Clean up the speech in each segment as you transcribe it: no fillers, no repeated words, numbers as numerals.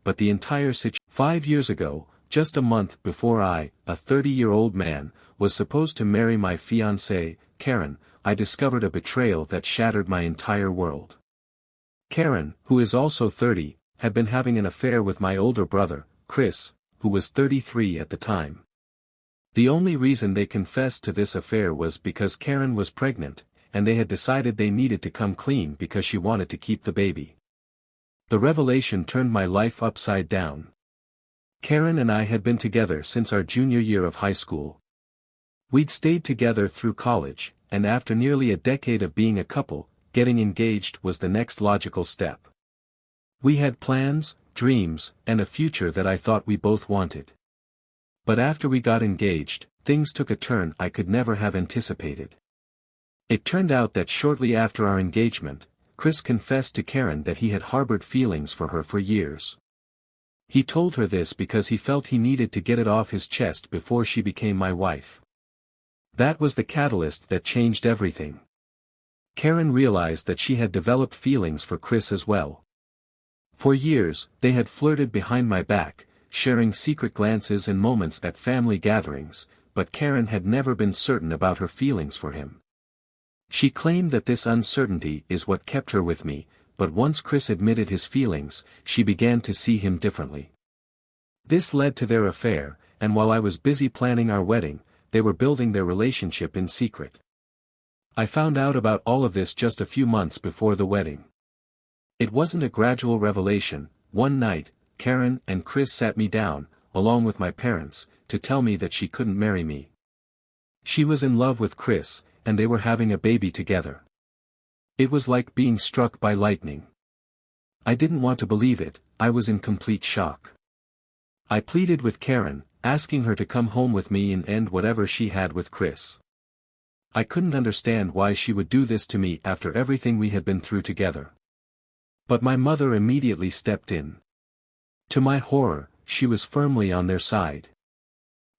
but the entire situation. 5 years ago, just a month before I, a 30-year-old man, was supposed to marry my fiancée, Karen, I discovered a betrayal that shattered my entire world. Karen, who is also 30, had been having an affair with my older brother, Chris, who was 33 at the time. The only reason they confessed to this affair was because Karen was pregnant, and they had decided they needed to come clean because she wanted to keep the baby. The revelation turned my life upside down. Karen and I had been together since our junior year of high school. We'd stayed together through college, and after nearly a decade of being a couple, getting engaged was the next logical step. We had plans, dreams, and a future that I thought we both wanted. But after we got engaged, things took a turn I could never have anticipated. It turned out that shortly after our engagement, Chris confessed to Karen that he had harbored feelings for her for years. He told her this because he felt he needed to get it off his chest before she became my wife. That was the catalyst that changed everything. Karen realized that she had developed feelings for Chris as well. For years, they had flirted behind my back, sharing secret glances and moments at family gatherings, but Karen had never been certain about her feelings for him. She claimed that this uncertainty is what kept her with me, but once Chris admitted his feelings, she began to see him differently. This led to their affair, and while I was busy planning our wedding, they were building their relationship in secret. I found out about all of this just a few months before the wedding. It wasn't a gradual revelation. One night, Karen and Chris sat me down, along with my parents, to tell me that she couldn't marry me. She was in love with Chris, and they were having a baby together. It was like being struck by lightning. I didn't want to believe it. I was in complete shock. I pleaded with Karen, asking her to come home with me and end whatever she had with Chris. I couldn't understand why she would do this to me after everything we had been through together. But my mother immediately stepped in. To my horror, she was firmly on their side.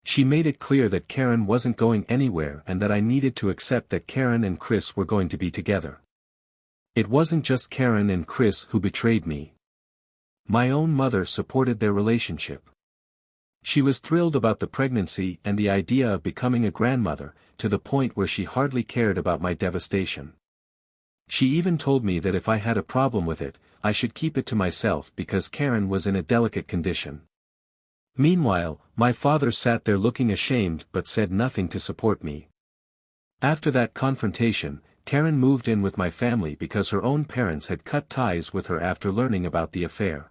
She made it clear that Karen wasn't going anywhere and that I needed to accept that Karen and Chris were going to be together. It wasn't just Karen and Chris who betrayed me. My own mother supported their relationship. She was thrilled about the pregnancy and the idea of becoming a grandmother, to the point where she hardly cared about my devastation. She even told me that if I had a problem with it, I should keep it to myself because Karen was in a delicate condition. Meanwhile, my father sat there looking ashamed but said nothing to support me. After that confrontation, Karen moved in with my family because her own parents had cut ties with her after learning about the affair.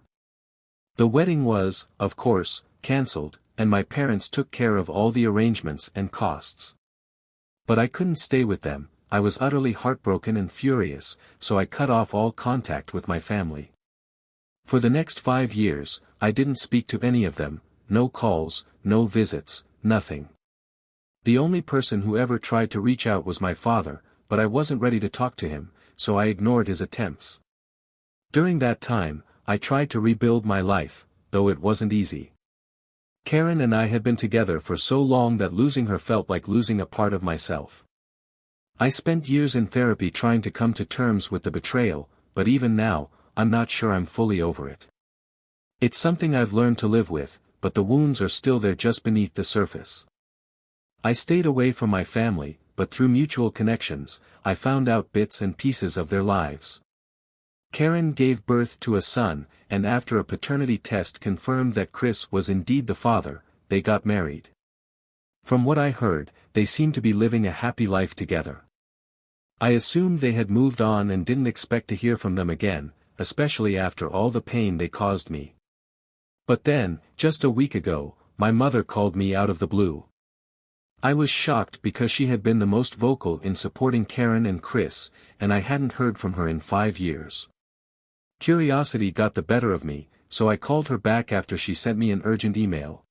The wedding was, of course, cancelled, and my parents took care of all the arrangements and costs. But I couldn't stay with them. I was utterly heartbroken and furious, so I cut off all contact with my family. For the next 5 years, I didn't speak to any of them, no calls, no visits, nothing. The only person who ever tried to reach out was my father, but I wasn't ready to talk to him, so I ignored his attempts. During that time, I tried to rebuild my life, though it wasn't easy. Karen and I had been together for so long that losing her felt like losing a part of myself. I spent years in therapy trying to come to terms with the betrayal, but even now, I'm not sure I'm fully over it. It's something I've learned to live with, but the wounds are still there just beneath the surface. I stayed away from my family, but through mutual connections, I found out bits and pieces of their lives. Karen gave birth to a son, and after a paternity test confirmed that Chris was indeed the father, they got married. From what I heard, they seemed to be living a happy life together. I assumed they had moved on and didn't expect to hear from them again, especially after all the pain they caused me. But then, just a week ago, my mother called me out of the blue. I was shocked because she had been the most vocal in supporting Karen and Chris, and I hadn't heard from her in 5 years. Curiosity got the better of me, so I called her back after she sent me an urgent email.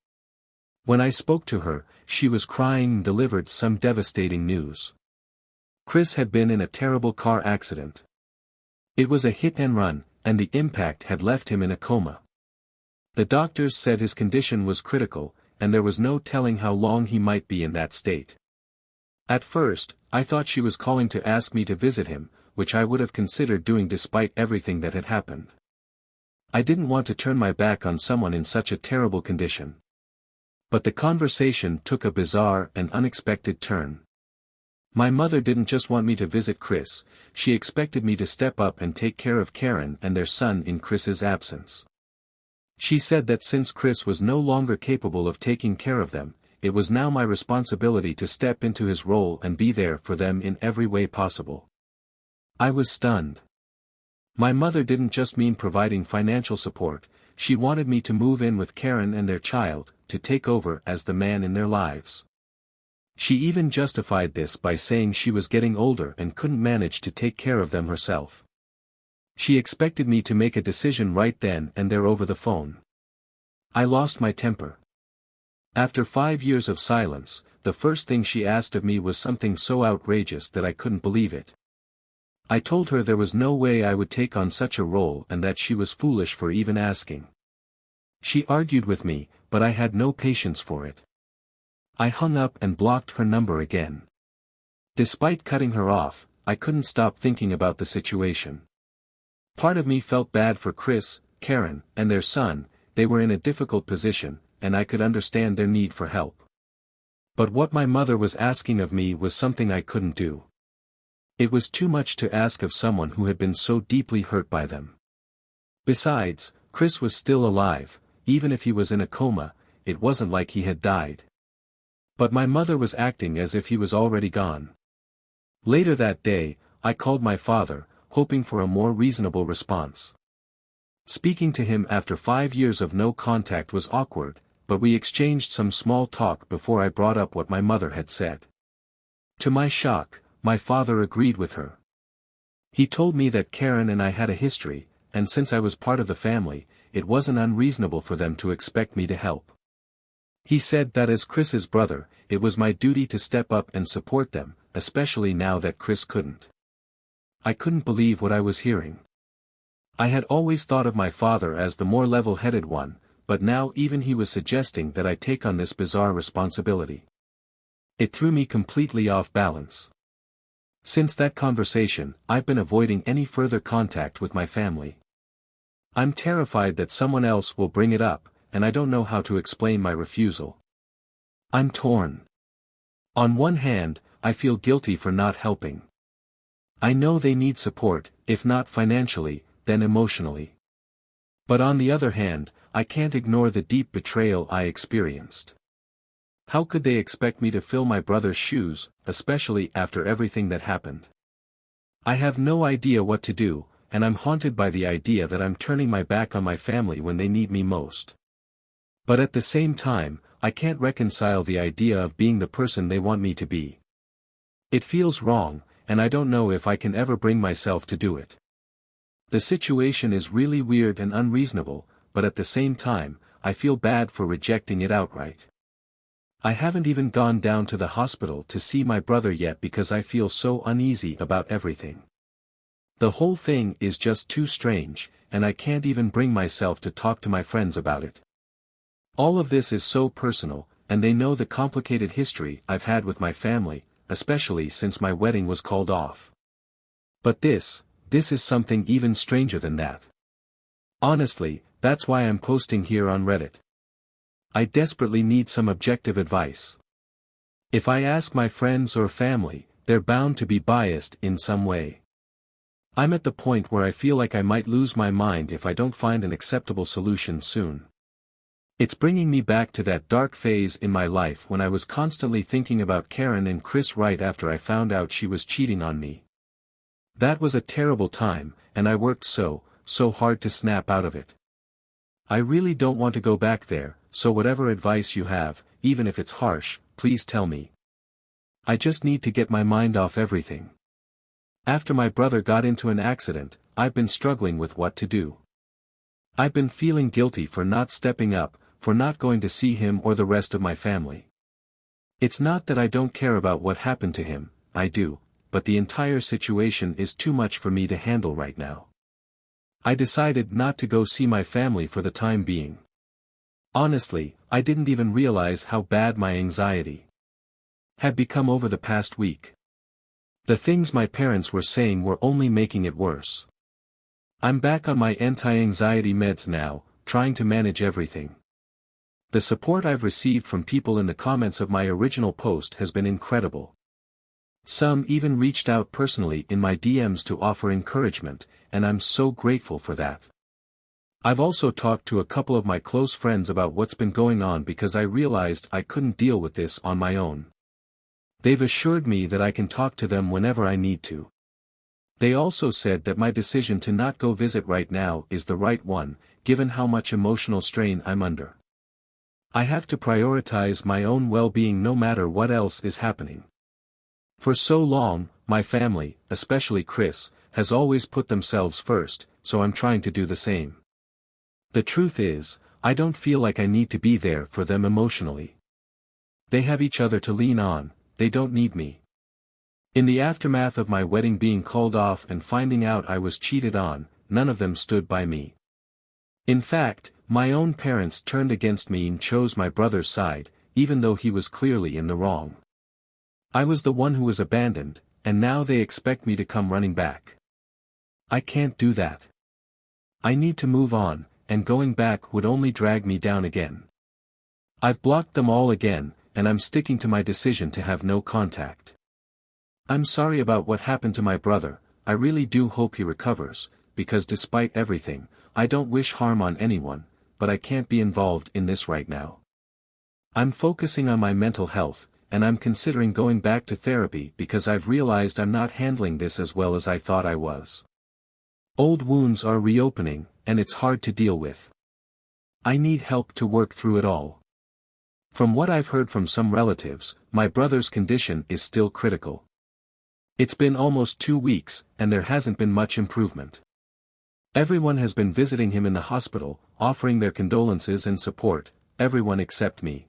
When I spoke to her, she was crying and delivered some devastating news. Chris had been in a terrible car accident. It was a hit and run, and the impact had left him in a coma. The doctors said his condition was critical, and there was no telling how long he might be in that state. At first, I thought she was calling to ask me to visit him, which I would have considered doing despite everything that had happened. I didn't want to turn my back on someone in such a terrible condition. But the conversation took a bizarre and unexpected turn. My mother didn't just want me to visit Chris, she expected me to step up and take care of Karen and their son in Chris's absence. She said that since Chris was no longer capable of taking care of them, it was now my responsibility to step into his role and be there for them in every way possible. I was stunned. My mother didn't just mean providing financial support, she wanted me to move in with Karen and their child, to take over as the man in their lives. She even justified this by saying she was getting older and couldn't manage to take care of them herself. She expected me to make a decision right then and there over the phone. I lost my temper. After 5 years of silence, the first thing she asked of me was something so outrageous that I couldn't believe it. I told her there was no way I would take on such a role and that she was foolish for even asking. She argued with me, but I had no patience for it. I hung up and blocked her number again. Despite cutting her off, I couldn't stop thinking about the situation. Part of me felt bad for Chris, Karen, and their son. They were in a difficult position, and I could understand their need for help. But what my mother was asking of me was something I couldn't do. It was too much to ask of someone who had been so deeply hurt by them. Besides, Chris was still alive, even if he was in a coma, it wasn't like he had died. But my mother was acting as if he was already gone. Later that day, I called my father, hoping for a more reasonable response. Speaking to him after 5 years of no contact was awkward, but we exchanged some small talk before I brought up what my mother had said. To my shock, my father agreed with her. He told me that Karen and I had a history, and since I was part of the family, it wasn't unreasonable for them to expect me to help. He said that as Chris's brother, it was my duty to step up and support them, especially now that Chris couldn't. I couldn't believe what I was hearing. I had always thought of my father as the more level-headed one, but now even he was suggesting that I take on this bizarre responsibility. It threw me completely off balance. Since that conversation, I've been avoiding any further contact with my family. I'm terrified that someone else will bring it up, and I don't know how to explain my refusal. I'm torn. On one hand, I feel guilty for not helping. I know they need support, if not financially, then emotionally. But on the other hand, I can't ignore the deep betrayal I experienced. How could they expect me to fill my brother's shoes, especially after everything that happened? I have no idea what to do, and I'm haunted by the idea that I'm turning my back on my family when they need me most. But at the same time, I can't reconcile the idea of being the person they want me to be. It feels wrong, and I don't know if I can ever bring myself to do it. The situation is really weird and unreasonable, but at the same time, I feel bad for rejecting it outright. I haven't even gone down to the hospital to see my brother yet because I feel so uneasy about everything. The whole thing is just too strange, and I can't even bring myself to talk to my friends about it. All of this is so personal, and they know the complicated history I've had with my family, especially since my wedding was called off. But this is something even stranger than that. Honestly, that's why I'm posting here on Reddit. I desperately need some objective advice. If I ask my friends or family, they're bound to be biased in some way. I'm at the point where I feel like I might lose my mind if I don't find an acceptable solution soon. It's bringing me back to that dark phase in my life when I was constantly thinking about Karen and Chris right after I found out she was cheating on me. That was a terrible time, and I worked so hard to snap out of it. I really don't want to go back there, so whatever advice you have, even if it's harsh, please tell me. I just need to get my mind off everything. After my brother got into an accident, I've been struggling with what to do. I've been feeling guilty for not stepping up, for not going to see him or the rest of my family. It's not that I don't care about what happened to him, I do, but the entire situation is too much for me to handle right now. I decided not to go see my family for the time being. Honestly, I didn't even realize how bad my anxiety had become over the past week. The things my parents were saying were only making it worse. I'm back on my anti-anxiety meds now, trying to manage everything. The support I've received from people in the comments of my original post has been incredible. Some even reached out personally in my DMs to offer encouragement, and I'm so grateful for that. I've also talked to a couple of my close friends about what's been going on because I realized I couldn't deal with this on my own. They've assured me that I can talk to them whenever I need to. They also said that my decision to not go visit right now is the right one, given how much emotional strain I'm under. I have to prioritize my own well-being no matter what else is happening. For so long, my family, especially Chris, has always put themselves first, so I'm trying to do the same. The truth is, I don't feel like I need to be there for them emotionally. They have each other to lean on, they don't need me. In the aftermath of my wedding being called off and finding out I was cheated on, none of them stood by me. In fact, my own parents turned against me and chose my brother's side, even though he was clearly in the wrong. I was the one who was abandoned, and now they expect me to come running back. I can't do that. I need to move on, and going back would only drag me down again. I've blocked them all again, and I'm sticking to my decision to have no contact. I'm sorry about what happened to my brother, I really do hope he recovers, because despite everything, I don't wish harm on anyone, but I can't be involved in this right now. I'm focusing on my mental health, and I'm considering going back to therapy because I've realized I'm not handling this as well as I thought I was. Old wounds are reopening, and it's hard to deal with. I need help to work through it all. From what I've heard from some relatives, my brother's condition is still critical. It's been almost 2 weeks, and there hasn't been much improvement. Everyone has been visiting him in the hospital, offering their condolences and support, everyone except me.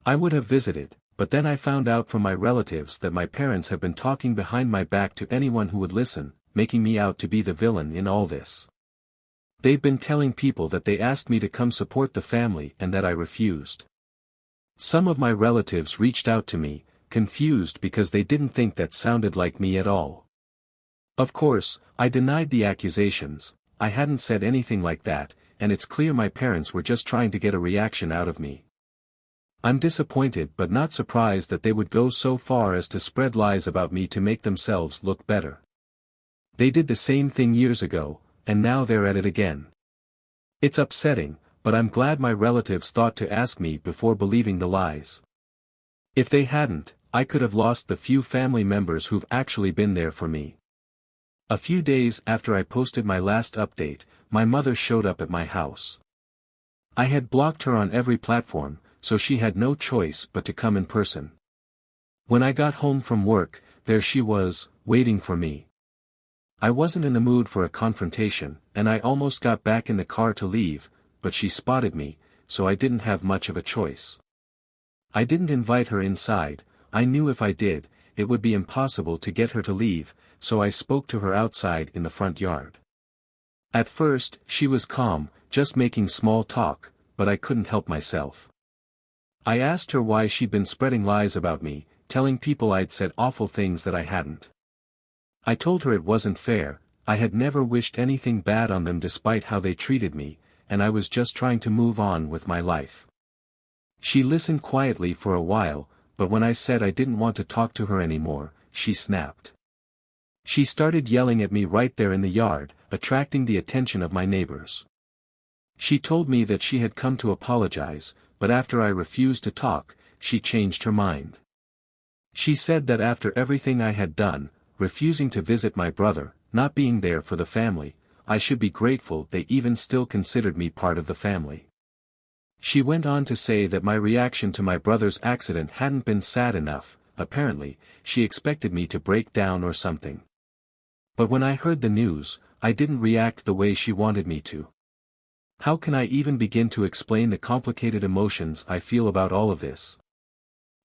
I would have visited, but then I found out from my relatives that my parents have been talking behind my back to anyone who would listen, making me out to be the villain in all this. They've been telling people that they asked me to come support the family and that I refused. Some of my relatives reached out to me, confused because they didn't think that sounded like me at all. Of course, I denied the accusations, I hadn't said anything like that, and it's clear my parents were just trying to get a reaction out of me. I'm disappointed but not surprised that they would go so far as to spread lies about me to make themselves look better. They did the same thing years ago, and now they're at it again. It's upsetting, but I'm glad my relatives thought to ask me before believing the lies. If they hadn't, I could have lost the few family members who've actually been there for me. A few days after I posted my last update, my mother showed up at my house. I had blocked her on every platform, so she had no choice but to come in person. When I got home from work, there she was, waiting for me. I wasn't in the mood for a confrontation, and I almost got back in the car to leave, but she spotted me, so I didn't have much of a choice. I didn't invite her inside, I knew if I did, it would be impossible to get her to leave, so I spoke to her outside in the front yard. At first, she was calm, just making small talk, but I couldn't help myself. I asked her why she'd been spreading lies about me, telling people I'd said awful things that I hadn't. I told her it wasn't fair, I had never wished anything bad on them despite how they treated me, and I was just trying to move on with my life. She listened quietly for a while, but when I said I didn't want to talk to her anymore, she snapped. She started yelling at me right there in the yard, attracting the attention of my neighbors. She told me that she had come to apologize, but after I refused to talk, she changed her mind. She said that after everything I had done, refusing to visit my brother, not being there for the family, I should be grateful they even still considered me part of the family. She went on to say that my reaction to my brother's accident hadn't been sad enough, apparently, she expected me to break down or something. But when I heard the news, I didn't react the way she wanted me to. How can I even begin to explain the complicated emotions I feel about all of this?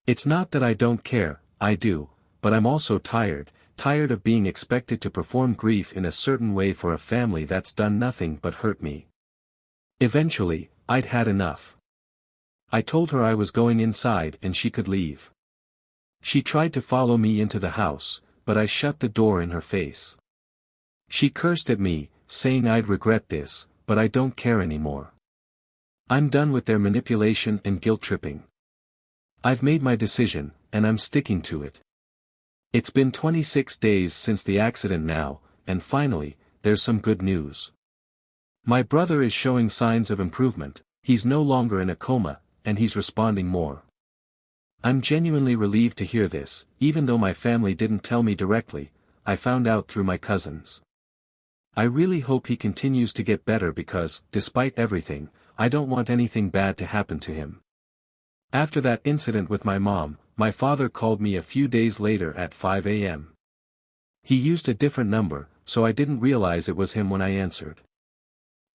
It's not that I don't care, I do, but I'm also tired of being expected to perform grief in a certain way for a family that's done nothing but hurt me. Eventually, I'd had enough. I told her I was going inside and she could leave. She tried to follow me into the house, but I shut the door in her face. She cursed at me, saying I'd regret this, but I don't care anymore. I'm done with their manipulation and guilt-tripping. I've made my decision, and I'm sticking to it. It's been 26 days since the accident now, and finally, there's some good news. My brother is showing signs of improvement, he's no longer in a coma, and he's responding more. I'm genuinely relieved to hear this, even though my family didn't tell me directly, I found out through my cousins. I really hope he continues to get better because, despite everything, I don't want anything bad to happen to him. After that incident with my mom, my father called me a few days later at 5 a.m. He used a different number, so I didn't realize it was him when I answered.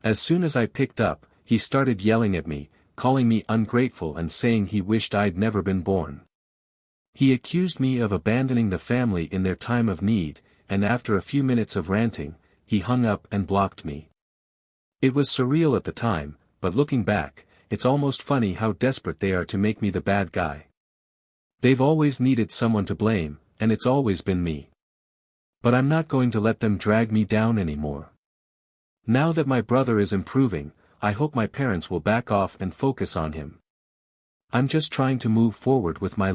As soon as I picked up, he started yelling at me, calling me ungrateful and saying he wished I'd never been born. He accused me of abandoning the family in their time of need, and after a few minutes of ranting, he hung up and blocked me. It was surreal at the time, but looking back, it's almost funny how desperate they are to make me the bad guy. They've always needed someone to blame, and it's always been me. But I'm not going to let them drag me down anymore. Now that my brother is improving, I hope my parents will back off and focus on him. I'm just trying to move forward with my